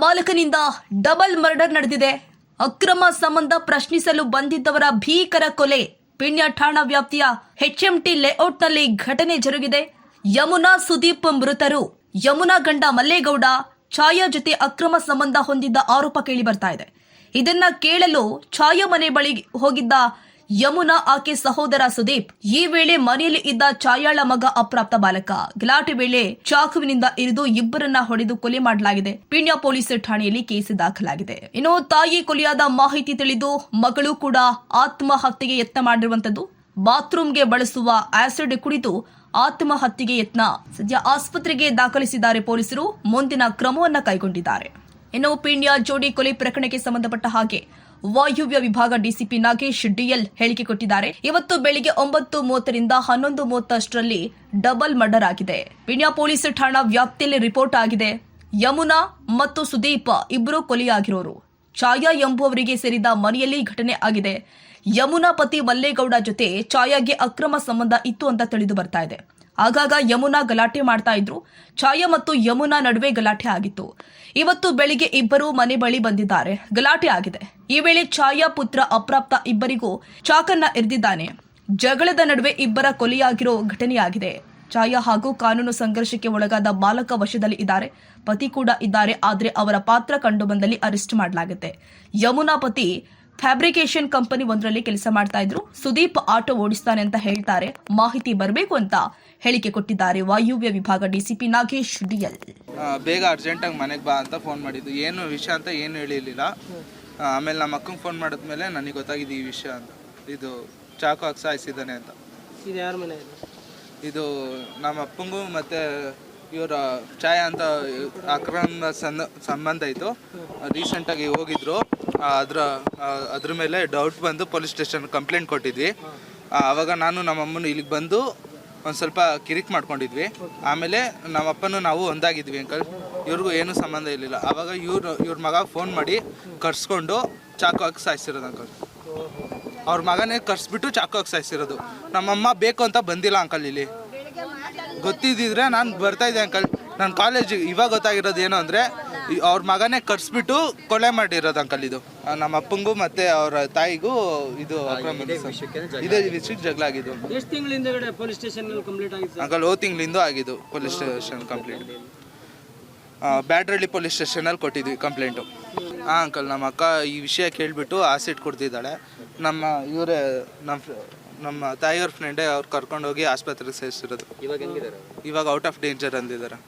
ಬಾಲಕನಿಂದ double murder ನಡೆದಿದೆ. ಅಕ್ರಮ ಸಂಬಂಧ ಪ್ರಶ್ನಿಸಲು ಬಂದಿದ್ದವರ ಭೀಕರ ಕೊಲೆ. ಪಿಣ್ಯ ಠಾಣಾ ವ್ಯಾಪ್ತಿಯ HMT ಲೇಔಟ್ನಲ್ಲಿ ಘಟನೆ ಜರುಗಿದೆ. ಯಮುನಾ ಸುದೀಪ್ ಮೃತರು. ಯಮುನಾ ಗಂಡ ಮಲ್ಲೇಗೌಡ ಛಾಯಾ ಜೊತೆ ಅಕ್ರಮ ಸಂಬಂಧ ಹೊಂದಿದ್ದ ಆರೋಪ ಕೇಳಿ ಬರ್ತಾ ಇದೆ. ಇದನ್ನ ಕೇಳಲು ಛಾಯಾ ಮನೆ ಬಳಿ ಹೋಗಿದ್ದ ಯಮುನಾ ಆಕೆ ಸಹೋದರ ಸುದೀಪ್. ಈ ವೇಳೆ ಮನೆಯಲ್ಲಿ ಇದ್ದ ಛಾಯಾಳ ಮಗ ಅಪ್ರಾಪ್ತ ಬಾಲಕ. ಗಲಾಟೆ ವೇಳೆ ಚಾಕುವಿನಿಂದ ಇರಿದು ಇಬ್ಬರನ್ನ ಹೊಡೆದು ಕೊಲೆ ಮಾಡಲಾಗಿದೆ. ಪಿಣ್ಯ ಪೊಲೀಸ್ ಠಾಣೆಯಲ್ಲಿ ಕೇಸ್ ದಾಖಲಾಗಿದೆ. ಇನ್ನು ತಾಯಿ ಕೊಲೆಯಾದ ಮಾಹಿತಿ ತಿಳಿದು ಮಗಳು ಕೂಡ ಆತ್ಮಹತ್ಯೆಗೆ ಯತ್ನ ಮಾಡಿರುವಂತದ್ದು. ಬಾತ್ರೂಮ್ಗೆ ಬಳಸುವ ಆಸಿಡ್ ಕುಡಿದು ಆತ್ಮಹತ್ಯೆಗೆ ಯತ್ನ. ಸದ್ಯ ಆಸ್ಪತ್ರೆಗೆ ದಾಖಲಿಸಿದ್ದಾರೆ ಪೊಲೀಸರು. ಮುಂದಿನ ಕ್ರಮವನ್ನ ಕೈಗೊಂಡಿದ್ದಾರೆ. ಇನ್ನು ಪಿಣ್ಯ ಜೋಡಿ ಕೊಲೆ ಪ್ರಕರಣಕ್ಕೆ ಸಂಬಂಧಪಟ್ಟ ಹಾಗೆ ವಾಯುವ್ಯ ವಿಭಾಗ ಡಿಸಿಪಿ ನಾಗೇಶ್ DL ಹೇಳಿಕೆ ಕೊಟ್ಟಿದ್ದಾರೆ. ಇವತ್ತು ಬೆಳಿಗ್ಗೆ 9:30 ರಿಂದ 11:30 ಅಷ್ಟರಲ್ಲಿ ಡಬಲ್ ಮರ್ಡರ್ ಆಗಿದೆ. ಪಿಣ್ಯ ಪೊಲೀಸ್ ಠಾಣಾ ವ್ಯಾಪ್ತಿಯಲ್ಲಿ ರಿಪೋರ್ಟ್ ಆಗಿದೆ. ಯಮುನಾ ಮತ್ತು ಸುದೀಪ್ ಇಬ್ಬರು ಕೊಲೆಯಾಗಿರೋರು. ಛಾಯಾ ಎಂಬುವವರಿಗೆ ಸೇರಿದ ಮನೆಯಲ್ಲಿ ಘಟನೆ ಆಗಿದೆ. ಯಮುನಾ ಪತಿ ಮಲ್ಲೇಗೌಡ ಜೊತೆ ಛಾಯಾಗೆ ಅಕ್ರಮ ಸಂಬಂಧ ಇತ್ತು ಅಂತ ತಿಳಿದು ಬರ್ತಾ ಇದೆ. ಆಗಾಗ ಯಮುನಾ ಗಲಾಟೆ ಮಾಡ್ತಾ ಇದ್ರು. ಛಾಯಾ ಮತ್ತು ಯಮುನಾ ನಡುವೆ ಗಲಾಟೆ ಆಗಿತ್ತು. ಇವತ್ತು ಬೆಳಿಗ್ಗೆ ಇಬ್ಬರು ಮನೆ ಬಳಿ ಬಂದಿದ್ದಾರೆ. ಗಲಾಟೆ ಆಗಿದೆ. ಈ ವೇಳೆ ಛಾಯಾ ಪುತ್ರ ಅಪ್ರಾಪ್ತ ಇಬ್ಬರಿಗೂ ಚಾಕನ್ನ ಎರೆದಿದ್ದಾನೆ. ಜಗಳದ ನಡುವೆ ಇಬ್ಬರ ಕೊಲೆಯಾಗಿರೋ ಘಟನೆಯಾಗಿದೆ. ಛಾಯಾ ಹಾಗೂ ಕಾನೂನು ಸಂಘರ್ಷಕ್ಕೆ ಒಳಗಾದ ಬಾಲಕ ವಶದಲ್ಲಿ ಇದ್ದಾರೆ. ಪತಿ ಕೂಡ ಇದ್ದಾರೆ. ಆದರೆ ಅವರ ಪಾತ್ರ ಕಂಡು ಬಂದಲ್ಲಿ ಅರೆಸ್ಟ್ ಮಾಡಲಾಗುತ್ತೆ. ಯಮುನಾ ಪತಿ ಫ್ಯಾಬ್ರಿಕೇಶನ್ ಕಂಪನಿ ಒಂದರಲ್ಲಿ ಕೆಲಸ ಮಾಡ್ತಾ ಇದ್ರು. ಸುದೀಪ್ ಆಟೋ ಓಡಿಸ್ತಾನೆ ಅಂತ ಹೇಳ್ತಾರೆ. ಮಾಹಿತಿ ಬರಬೇಕು ಅಂತ ಹೇಳಿಕೆ ಕೊಟ್ಟಿದ್ದಾರೆ ವಾಯುವ್ಯ ವಿಭಾಗ ಡಿಸಿಪಿ ನಾಗೇಶ್ DL. ಬೇಗ ಅರ್ಜೆಂಟಾಗಿ ಮನೆಗೆ ಬಾ ಅಂತ ಫೋನ್ ಮಾಡಿದ್ದು. ಏನು ವಿಷಯ ಅಂತ ಏನು ಹೇಳಿರಲಿಲ್ಲ. ಆಮೇಲೆ ನಮ್ಮ ಅಕ್ಕಂಗೆ ಫೋನ್ ಮಾಡಿದ್ಮೇಲೆ ನನಗೆ ಗೊತ್ತಾಗಿದೆ ಈ ವಿಷಯ ಅಂತ. ಇದು ಚಾಕು ಹಾಕಿ ಸಾಯಿಸಿದ್ದಾನೆ ಅಂತ. ಇದು ಯಾರ ಮನೆ? ಇದು ನಮ್ಮ ಅಪ್ಪಂಗೂ ಮತ್ತು ಇವರ ಛಾಯಾ ಅಂತ ಅಕ್ರಮ ಸಂಬಂಧ ಇತ್ತು. ರೀಸೆಂಟಾಗಿ ಹೋಗಿದ್ರು. ಅದ್ರ ಮೇಲೆ ಡೌಟ್ ಬಂದು ಪೊಲೀಸ್ ಸ್ಟೇಷನ್ ಕಂಪ್ಲೇಂಟ್ ಕೊಟ್ಟಿದ್ವಿ. ಆವಾಗ ನಾನು ನಮ್ಮ ಅಮ್ಮನು ಇಲ್ಲಿಗೆ ಬಂದು ಒಂದು ಸ್ವಲ್ಪ ಕಿರಿಕ್ ಮಾಡ್ಕೊಂಡಿದ್ವಿ. ಆಮೇಲೆ ನಮ್ಮ ಅಪ್ಪನೂ ನಾವು ಒಂದಾಗಿದ್ವಿ ಅಂಕಲ್. ಇವ್ರಿಗೂ ಏನೂ ಸಂಬಂಧ ಇರಲಿಲ್ಲ. ಆವಾಗ ಇವ್ರ ಮಗ ಫೋನ್ ಮಾಡಿ ಕರ್ಸ್ಕೊಂಡು ಚಾಕು ಹಾಕಿ ಸಾಯಿಸಿರೋದು ಅಂಕಲ್. ಅವ್ರ ಮಗನೇ ಕರ್ಸ್ಬಿಟ್ಟು ಚಾಕು ಹಾಕಿ ಸಾಯಿಸಿರೋದು. ನಮ್ಮಮ್ಮ ಬೇಕು ಅಂತ ಬಂದಿಲ್ಲ ಅಂಕಲ್. ಇಲ್ಲಿ ಗೊತ್ತಿದ್ದಿದ್ರೆ ನಾನು ಬರ್ತಾಯಿದ್ದೆ ಅಂಕಲ್. ನನ್ನ ಕಾಲೇಜಿಗೆ ಇವಾಗ ಗೊತ್ತಾಗಿರೋದು ಏನು ಅಂದರೆ ಅವ್ರ ಮಗನೇ ಕರ್ಸ್ಬಿಟ್ಟು ಕೊಲೆ ಮಾಡಿರೋದು ಅಂಕಲ್. ಇದು ನಮ್ಮ ಅಪ್ಪಂಗೂ ಮತ್ತು ಅವರ ತಾಯಿಗೂ ಇದು ಇದೇ ವಿಷಯಕ್ಕೆ ಜಗಳ ಆಗಿದ್ದು. ಎಷ್ಟು ತಿಂಗಳಿಂದ ಪೊಲೀಸ್ ಸ್ಟೇಷನ್ ಕಂಪ್ಲೀಟ್ ಆಗಿತ್ತು ಅಂಕಲ್? ತಿಂಗಳಿಂದ ಆಗಿದ್ದು police station complaint. Byadarahalli police ಸ್ಟೇಷನಲ್ಲಿ ಕೊಟ್ಟಿದ್ವಿ ಕಂಪ್ಲೇಂಟು. ಹಾಂ ಅಂಕಲ್, ನಮ್ಮ ಅಕ್ಕ ಈ ವಿಷಯ ಕೇಳಿಬಿಟ್ಟು ಆಸಿಡ್ ಕೊಡ್ತಿದ್ದಾಳೆ. ಇವರೇ ನಮ್ಮ ತಾಯಿಯವ್ರ ಫ್ರೆಂಡೇ ಅವ್ರು ಕರ್ಕೊಂಡೋಗಿ ಆಸ್ಪತ್ರೆಗೆ ಸೇರಿಸಿರೋದು. ಇವಾಗ ಹೆಂಗಿದ್ದಾರೆ? ಇವಾಗ ಔಟ್ ಆಫ್ ಡೇಂಜರ್ ಅಂದಿದ್ದಾರೆ.